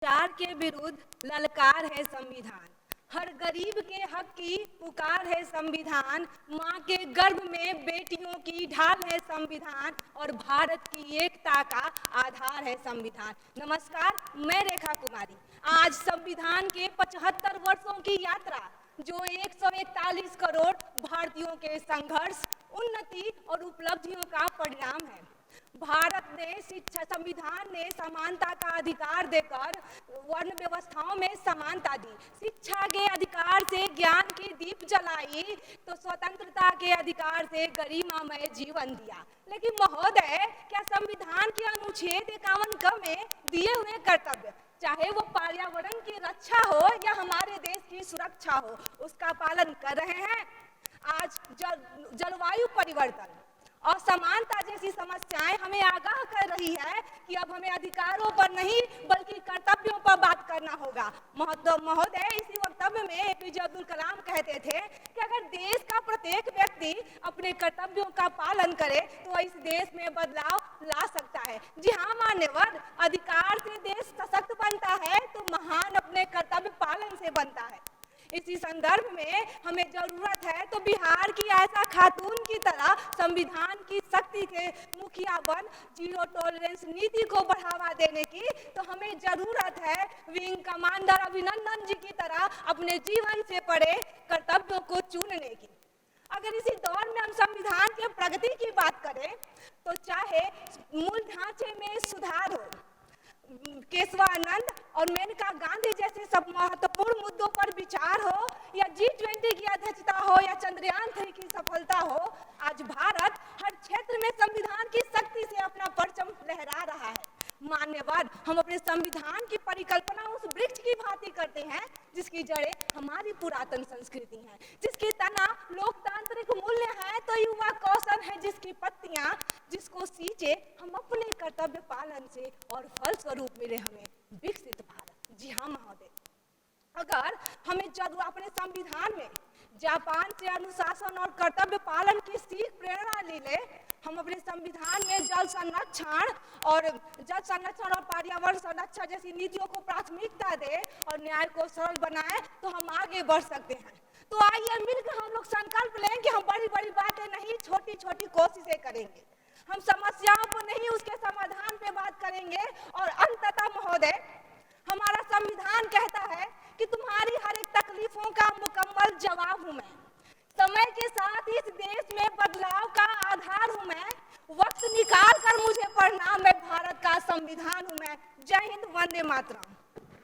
भ्रष्टाचार के विरुद्ध ललकार है संविधान। हर गरीब के हक की पुकार है संविधान। माँ के गर्भ में बेटियों की ढाल है संविधान और भारत की एकता का आधार है संविधान। नमस्कार, मैं रेखा कुमारी। आज संविधान के 75 वर्षों की यात्रा जो 141 करोड़ भारतीयों के संघर्ष, उन्नति और उपलब्धियों का परिणाम है। भारत ने शिक्षा संविधान ने समानता का अधिकार देकर वर्ण व्यवस्थाओं में समानता दी, शिक्षा के अधिकार से ज्ञान की दीप जलाई तो स्वतंत्रता के अधिकार से गरिमामय जीवन दिया। लेकिन महोदय, क्या संविधान के अनुच्छेद 51 में दिए हुए कर्तव्य, चाहे वो पर्यावरण की रक्षा हो या हमारे देश की सुरक्षा हो, उसका पालन कर रहे हैं? आज जलवायु परिवर्तन, असमानता जैसी समस्याएं हमें आगाह कर रही है कि अब हमें अधिकारों पर नहीं बल्कि कर्तव्यों पर बात करना होगा। महोदय, इसी वक्तव्य में एपीजे अब्दुल कलाम कहते थे कि अगर देश का प्रत्येक व्यक्ति अपने कर्तव्यों का पालन करे तो इस देश में बदलाव ला सकता है। जी हाँ मान्यवर, अधिकार से देश सशक्त बनता है तो महान अपने कर्तव्य पालन से बनता है। इसी संदर्भ में हमें जरूरत है तो बिहार की आयशा खातून की तरह संविधान की शक्ति के मुखिया बन जीरो टॉलरेंस नीति को बढ़ावा देने की, तो हमें जरूरत है विंग कमांडर अभिनंदन जी की तरह अपने जीवन से पड़े कर्तव्यों को चुनने की। अगर इसी दौर में हम संविधान के प्रगति की बात करें तो चाहे मूल ढांचे में सुधार हो, केशवानंद और मेनका गांधी जैसे सब महत्वपूर्ण मुद्दों पर विचार हो, या G20 की अध्यक्षता हो या चंद्रयान 3 की सफलता हो, आज भारत हर क्षेत्र में संविधान की शक्ति से अपना परचम लहरा रहा है। मान्यवर, हम अपने संविधान की परिकल्पना उस वृक्ष की भांति करते हैं जिसकी जड़ें हमारी पुरातन संस्कृति हैं, जिसकी तना लोकतांत्रिक मूल्य है तो युवा कौशल है जिसकी पत्तियां, जिसको सींचे हम अपने कर्तव्य पालन से और फल स्वरूप मिले हमें विकसित भारत। जी हाँ महोदय, अगर हमें जरूर अपने संविधान में जापान से अनुशासन और कर्तव्य पालन की सीख प्रेरणा ले, हम अपने संविधान में जल संरक्षण और पर्यावरण संरक्षण जैसी नीतियों को प्राथमिकता दे और न्याय को सरल बनाए तो हम आगे बढ़ सकते हैं। तो आइए मिलकर हम लोग संकल्प लें कि हम बड़ी बड़ी बातें नहीं, छोटी छोटी कोशिशें करेंगे। हम समस्याओं को नहीं, उसके समाधान पे बात करेंगे। और अंततः महोदय, हमारा संविधान कहता है कि तुम्हारी हर एक तकलीफों का मुकम्मल जवाब हूं मैं। समय के साथ इस देश में बदलाव का आधार हूं मैं। वक्त निकाल कर मुझे पढ़ना, मैं भारत का संविधान हूं मैं। जय हिंद, वंदे मातरम।